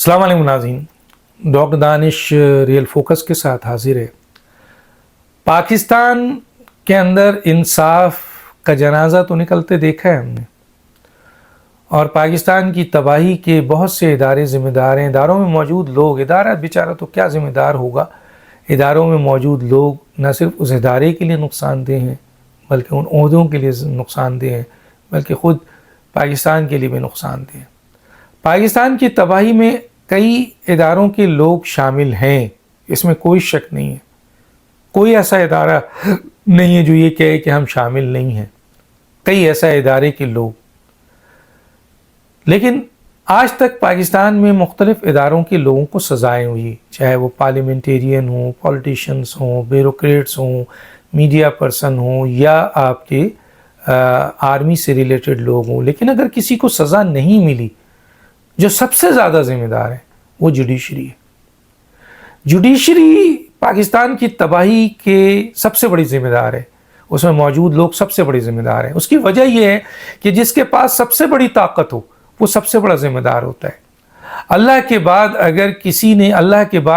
السلام علیکم ناظرین، ڈاکٹر دانش ریئل فوکس کے ساتھ حاضر ہے۔ پاکستان کے اندر انصاف کا جنازہ تو نکلتے دیکھا ہے ہم نے، اور پاکستان کی تباہی کے بہت سے ادارے ذمہ دار ہیں۔ اداروں میں موجود لوگ، ادارہ بیچارہ تو کیا ذمہ دار ہوگا، اداروں میں موجود لوگ نہ صرف اس ادارے کے لیے نقصان دہ ہیں بلکہ ان عہدوں کے لیے نقصان دہ ہیں، بلکہ خود پاکستان کے لیے بھی نقصان دہ ہیں۔ پاکستان کی تباہی میں کئی اداروں کے لوگ شامل ہیں، اس میں کوئی شک نہیں ہے۔ کوئی ایسا ادارہ نہیں ہے جو یہ کہے کہ ہم شامل نہیں ہیں، کئی ایسا ادارے کے لوگ۔ لیکن آج تک پاکستان میں مختلف اداروں کے لوگوں کو سزائیں ہوئی، چاہے وہ پارلیمنٹیرین ہوں، پولیٹیشنز ہوں، بیوروکریٹس ہوں، میڈیا پرسن ہوں، یا آپ کے آرمی سے ریلیٹڈ لوگ ہوں۔ لیکن اگر کسی کو سزا نہیں ملی، جو سب سے زیادہ ذمہ دار ہے وہ جوڈیشری ہے۔ جوڈیشری پاکستان کی تباہی کے سب سے بڑی ذمہ دار ہے، اس میں موجود لوگ سب سے بڑی ذمہ دار ہیں۔ اس کی وجہ یہ ہے کہ جس کے پاس سب سے بڑی طاقت ہو وہ سب سے بڑا ذمہ دار ہوتا ہے۔ اللہ کے بعد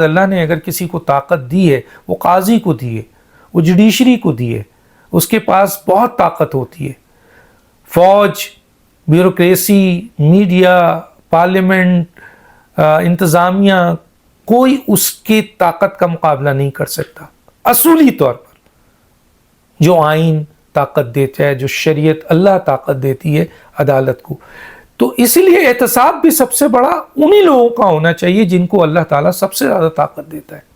اللہ نے اگر کسی کو طاقت دی ہے، وہ قاضی کو دی ہے، وہ جوڈیشری کو دی ہے، اس کے پاس بہت طاقت ہوتی ہے۔ فوج، بیوروکریسی، میڈیا، پارلیمنٹ، انتظامیہ، کوئی اس کے طاقت کا مقابلہ نہیں کر سکتا۔ اصولی طور پر جو آئین طاقت دیتا ہے، جو شریعت اللہ طاقت دیتی ہے عدالت کو، تو اسی لیے احتساب بھی سب سے بڑا انہی لوگوں کا ہونا چاہیے جن کو اللہ تعالیٰ سب سے زیادہ طاقت دیتا ہے۔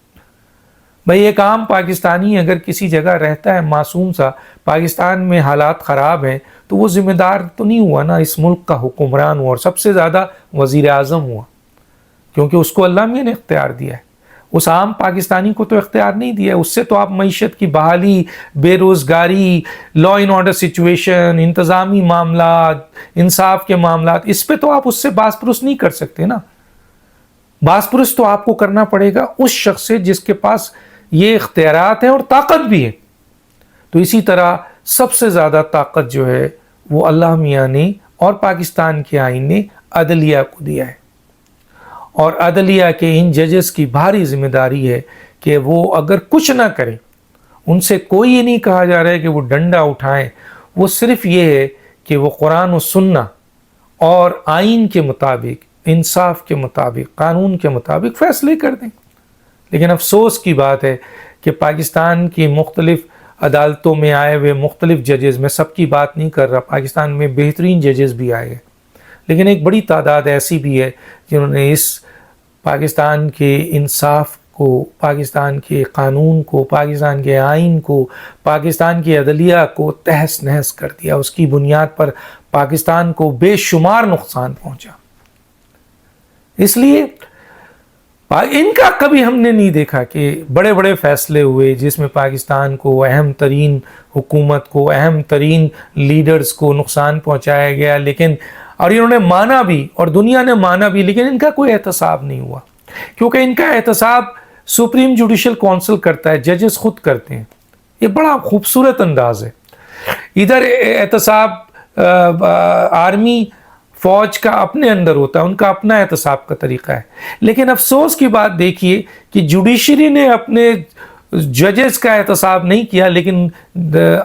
بھئی ایک عام پاکستانی اگر کسی جگہ رہتا ہے معصوم سا، پاکستان میں حالات خراب ہیں، تو وہ ذمہ دار تو نہیں ہوا نا، اس ملک کا حکمران ہوا، اور سب سے زیادہ وزیر اعظم ہوا، کیونکہ اس کو اللہ میاں نے اختیار دیا ہے۔ اس عام پاکستانی کو تو اختیار نہیں دیا ہے۔ اس سے تو آپ معیشت کی بحالی، بے روزگاری، لا اینڈ آرڈر سچویشن، انتظامی معاملات، انصاف کے معاملات، اس پہ تو آپ اس سے باس پرس نہیں کر سکتے نا۔ باس پرس تو آپ کو کرنا پڑے گا اس شخص سے جس کے پاس یہ اختیارات ہیں اور طاقت بھی ہے۔ تو اسی طرح سب سے زیادہ طاقت جو ہے وہ اللہ میاں نے اور پاکستان کے آئین نے عدلیہ کو دیا ہے، اور عدلیہ کے ان ججز کی بھاری ذمہ داری ہے کہ وہ اگر کچھ نہ کریں، ان سے کوئی یہ نہیں کہا جا رہا ہے کہ وہ ڈنڈا اٹھائیں، وہ صرف یہ ہے کہ وہ قرآن و سنہ اور آئین کے مطابق، انصاف کے مطابق، قانون کے مطابق فیصلے کر دیں۔ لیکن افسوس کی بات ہے کہ پاکستان کی مختلف عدالتوں میں آئے ہوئے مختلف ججز، میں سب کی بات نہیں کر رہا، پاکستان میں بہترین ججز بھی آئے ہیں، لیکن ایک بڑی تعداد ایسی بھی ہے جنہوں نے اس پاکستان کے انصاف کو، پاکستان کے قانون کو، پاکستان کے آئین کو، پاکستان کی عدلیہ کو تہس نہس کر دیا۔ اس کی بنیاد پر پاکستان کو بے شمار نقصان پہنچا۔ اس لیے ان کا کبھی ہم نے نہیں دیکھا کہ بڑے بڑے فیصلے ہوئے جس میں پاکستان کو، اہم ترین حکومت کو، اہم ترین لیڈرز کو نقصان پہنچایا گیا، لیکن اور انہوں نے مانا بھی اور دنیا نے مانا بھی، لیکن ان کا کوئی احتساب نہیں ہوا، کیونکہ ان کا احتساب سپریم جوڈیشل کونسل کرتا ہے، ججز خود کرتے ہیں۔ یہ بڑا خوبصورت انداز ہے۔ ادھر احتساب آرمی فوج کا اپنے اندر ہوتا ہے، ان کا اپنا احتساب کا طریقہ ہے، لیکن افسوس کی بات دیکھیے کہ جوڈیشری نے اپنے ججز کا احتساب نہیں کیا، لیکن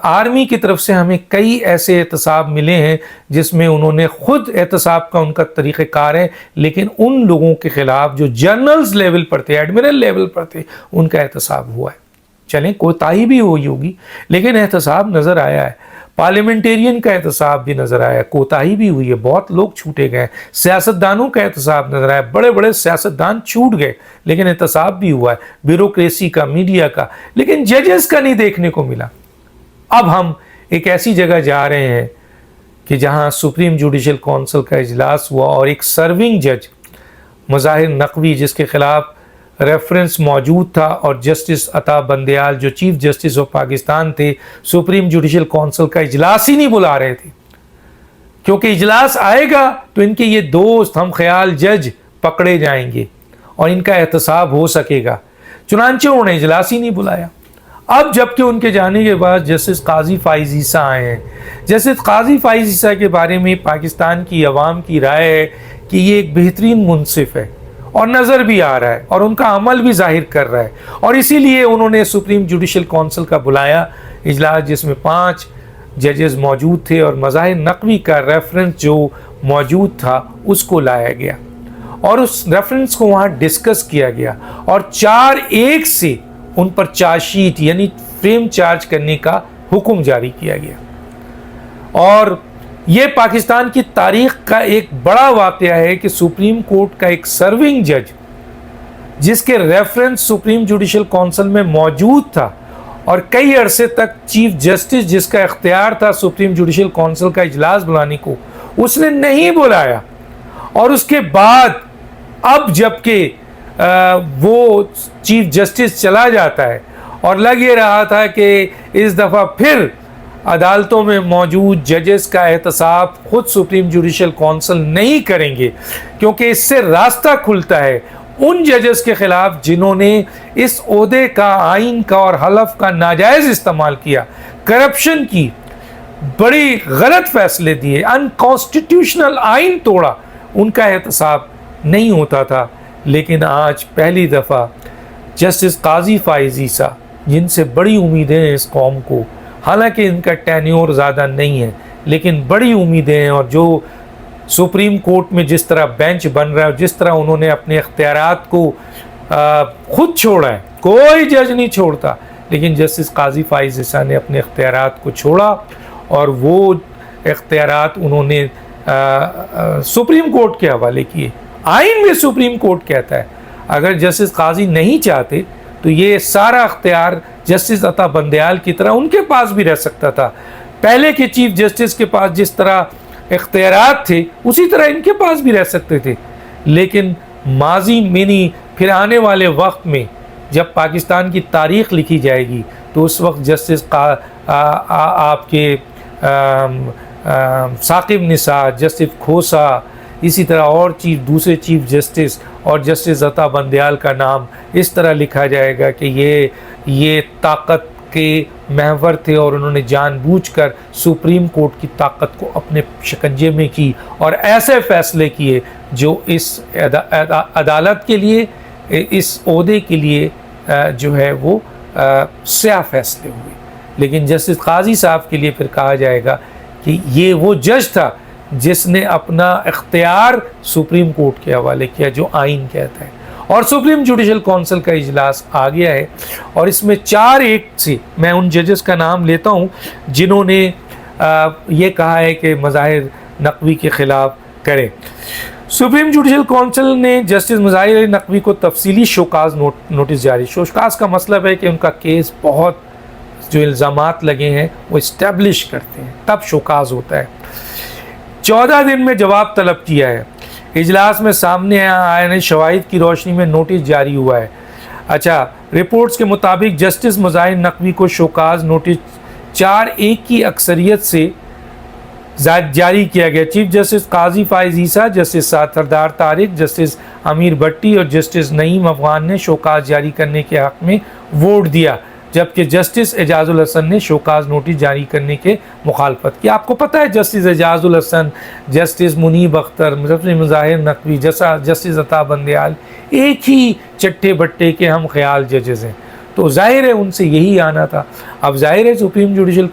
آرمی کی طرف سے ہمیں کئی ایسے احتساب ملے ہیں جس میں انہوں نے خود احتساب کا ان کا طریقہ کار ہے، لیکن ان لوگوں کے خلاف جو جنرلز لیول پر تھے، ایڈمرل لیول پر تھے، ان کا احتساب ہوا ہے۔ چلیں کوتاہی بھی ہوئی ہوگی لیکن احتساب نظر آیا ہے۔ پارلیمنٹیرین کا احتساب بھی نظر آیا، کوتاہی بھی ہوئی ہے، بہت لوگ چھوٹے گئے۔ سیاستدانوں کا احتساب نظر آیا، بڑے بڑے سیاستدان چھوٹ گئے لیکن احتساب بھی ہوا ہے، بیوروکریسی کا، میڈیا کا، لیکن ججز کا نہیں دیکھنے کو ملا۔ اب ہم ایک ایسی جگہ جا رہے ہیں کہ جہاں سپریم جوڈیشل کونسل کا اجلاس ہوا اور ایک سرونگ جج مظاہر نقوی، جس کے خلاف ریفرنس موجود تھا، اور جسٹس عطا بندیال جو چیف جسٹس آف پاکستان تھے، سپریم جوڈیشل کونسل کا اجلاس ہی نہیں بلا رہے تھے، کیونکہ اجلاس آئے گا تو ان کے یہ دوست ہم خیال جج پکڑے جائیں گے اور ان کا احتساب ہو سکے گا۔ چنانچہ انہوں نے اجلاس ہی نہیں بلایا۔ اب جبکہ ان کے جانے کے بعد جسٹس قاضی فائز عیسیٰ آئے ہیں۔ جسٹس قاضی فائز عیسیٰ کے بارے میں پاکستان کی عوام کی رائے ہے کہ یہ ایک بہترین منصف ہے، اور نظر بھی آ رہا ہے اور ان کا عمل بھی ظاہر کر رہا ہے. اور اسی لیے انہوں نے سپریم جوڈیشل کونسل کا بلایا اجلاس جس میں 5 ججز موجود تھے اور مظاہر نقوی کا ریفرنس جو موجود تھا اس کو لایا گیا اور اس ریفرنس کو وہاں ڈسکس کیا گیا اور 4-1 سے ان پر چارج شیٹ یعنی فریم چارج کرنے کا حکم جاری کیا گیا. اور یہ پاکستان کی تاریخ کا ایک بڑا واقعہ ہے کہ سپریم کورٹ کا ایک سرونگ جج جس کے ریفرنس سپریم جوڈیشل کونسل میں موجود تھا اور کئی عرصے تک چیف جسٹس جس کا اختیار تھا سپریم جوڈیشل کونسل کا اجلاس بلانے کو اس نے نہیں بلایا. اور اس کے بعد اب جب کہ وہ چیف جسٹس چلا جاتا ہے اور لگ یہ رہا تھا کہ اس دفعہ پھر عدالتوں میں موجود ججز کا احتساب خود سپریم جوڈیشل کونسل نہیں کریں گے کیونکہ اس سے راستہ کھلتا ہے ان ججز کے خلاف جنہوں نے اس عہدے کا آئین کا اور حلف کا ناجائز استعمال کیا, کرپشن کی, بڑی غلط فیصلے دیے, انکانسٹیٹیوشنل آئین توڑا. ان کا احتساب نہیں ہوتا تھا. لیکن آج پہلی دفعہ جسٹس قاضی فائز عیسیٰ جن سے بڑی امیدیں ہیں اس قوم کو, حالانکہ ان کا ٹینیور زیادہ نہیں ہے لیکن بڑی امیدیں ہیں, اور جو سپریم کورٹ میں جس طرح بینچ بن رہا ہے اور جس طرح انہوں نے اپنے اختیارات کو خود چھوڑا ہے, کوئی جج نہیں چھوڑتا, لیکن جسٹس قاضی فائز عیسیٰ نے اپنے اختیارات کو چھوڑا اور وہ اختیارات انہوں نے سپریم کورٹ کے حوالے کیے. آئین میں سپریم کورٹ کہتا ہے اگر جسٹس قاضی نہیں چاہتے تو یہ سارا اختیار جسٹس عطا بندیال کی طرح ان کے پاس بھی رہ سکتا تھا. پہلے کے چیف جسٹس کے پاس جس طرح اختیارات تھے اسی طرح ان کے پاس بھی رہ سکتے تھے. لیکن ماضی میں نہیں, پھر آنے والے وقت میں جب پاکستان کی تاریخ لکھی جائے گی تو اس وقت جسٹس آپ کے ثاقب نثار, جسٹس کھوسا, اسی طرح اور دوسرے چیف جسٹس اور جسٹس عطا بندیال کا نام اس طرح لکھا جائے گا کہ یہ طاقت کے محور تھے اور انہوں نے جان بوجھ کر سپریم کورٹ کی طاقت کو اپنے شکنجے میں کی اور ایسے فیصلے کیے جو اس عدالت کے لیے, اس عہدے کے لیے جو ہے وہ سیاہ فیصلے ہوئے. لیکن جسٹس قاضی صاحب کے لیے پھر کہا جائے گا کہ یہ وہ جج تھا جس نے اپنا اختیار سپریم کورٹ کے حوالے کیا جو آئین کہتا ہے. اور سپریم جوڈیشل کونسل کا اجلاس آ گیا ہے اور اس میں 4-1 سے میں ان ججز کا نام لیتا ہوں جنہوں نے یہ کہا ہے کہ مظاہر نقوی کے خلاف کریں. سپریم جوڈیشل کونسل نے جسٹس مظاہر نقوی کو تفصیلی شوکاز نوٹس جاری. شوکاز کا مطلب ہے کہ ان کا کیس بہت جو الزامات لگے ہیں وہ اسٹیبلش کرتے ہیں, تب شوکاز ہوتا ہے. 14 دن میں جواب طلب کیا ہے. اجلاس میں سامنے آنے شواہد کی روشنی میں نوٹس جاری ہوا ہے. اچھا, رپورٹس کے مطابق جسٹس مظاہر نقوی کو شوکاز نوٹس 4-1 کی اکثریت سے جاری کیا گیا. چیف جسٹس قاضی فائز عیسیٰ, جسٹس سردار طارق, جسٹس امیر بھٹی اور جسٹس نعیم افغان نے شوکاز جاری کرنے کے حق میں ووٹ دیا, جبکہ جسٹس اعجاز الحسن نے شوکاز نوٹس جاری کرنے کے مخالفت کی. آپ کو پتہ ہے جسٹس اعجاز الحسن, جسٹس منیب اختر, جسٹس مظاہر نقوی, جسٹس عطا بندیال ایک ہی چٹے بٹے کے ہم خیال ججز ہیں, تو ظاہر ہے ان سے یہی آنا تھا. اب ظاہر ہے سپریم جوڈیشل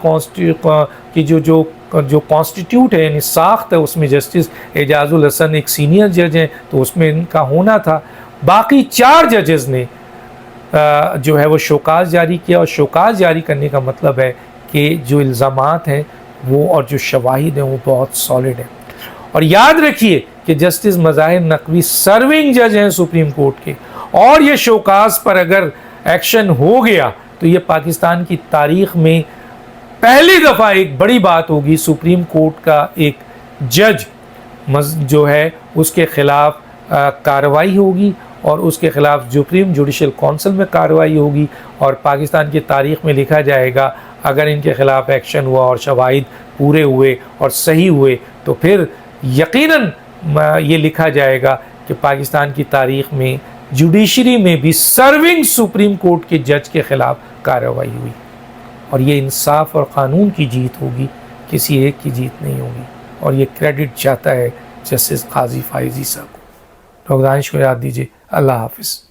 کی جو کانسٹیٹیوٹ ہے یعنی ساخت ہے اس میں جسٹس اعجاز الحسن ایک سینئر جج ہیں تو اس میں ان کا ہونا تھا. باقی 4 ججز نے جو ہے وہ شوکاز جاری کیا, اور شوکاز جاری کرنے کا مطلب ہے کہ جو الزامات ہیں وہ اور جو شواہد ہیں وہ بہت سالڈ ہیں. اور یاد رکھیے کہ جسٹس مظاہر نقوی سرونگ جج ہیں سپریم کورٹ کے, اور یہ شوکاز پر اگر ایکشن ہو گیا تو یہ پاکستان کی تاریخ میں پہلی دفعہ ایک بڑی بات ہوگی. سپریم کورٹ کا ایک جج جو ہے اس کے خلاف کارروائی ہوگی اور اس کے خلاف سپریم جوڈیشل کونسل میں کارروائی ہوگی, اور پاکستان کی تاریخ میں لکھا جائے گا اگر ان کے خلاف ایکشن ہوا اور شواہد پورے ہوئے اور صحیح ہوئے تو پھر یقیناً یہ لکھا جائے گا کہ پاکستان کی تاریخ میں جوڈیشری میں بھی سرونگ سپریم کورٹ کے جج کے خلاف کارروائی ہوئی, اور یہ انصاف اور قانون کی جیت ہوگی, کسی ایک کی جیت نہیں ہوگی. اور یہ کریڈٹ جاتا ہے جسٹس قاضی فائز عیسیٰ کو. ڈاکٹر دانش کو یاد دیجیے. اللہ حافظ.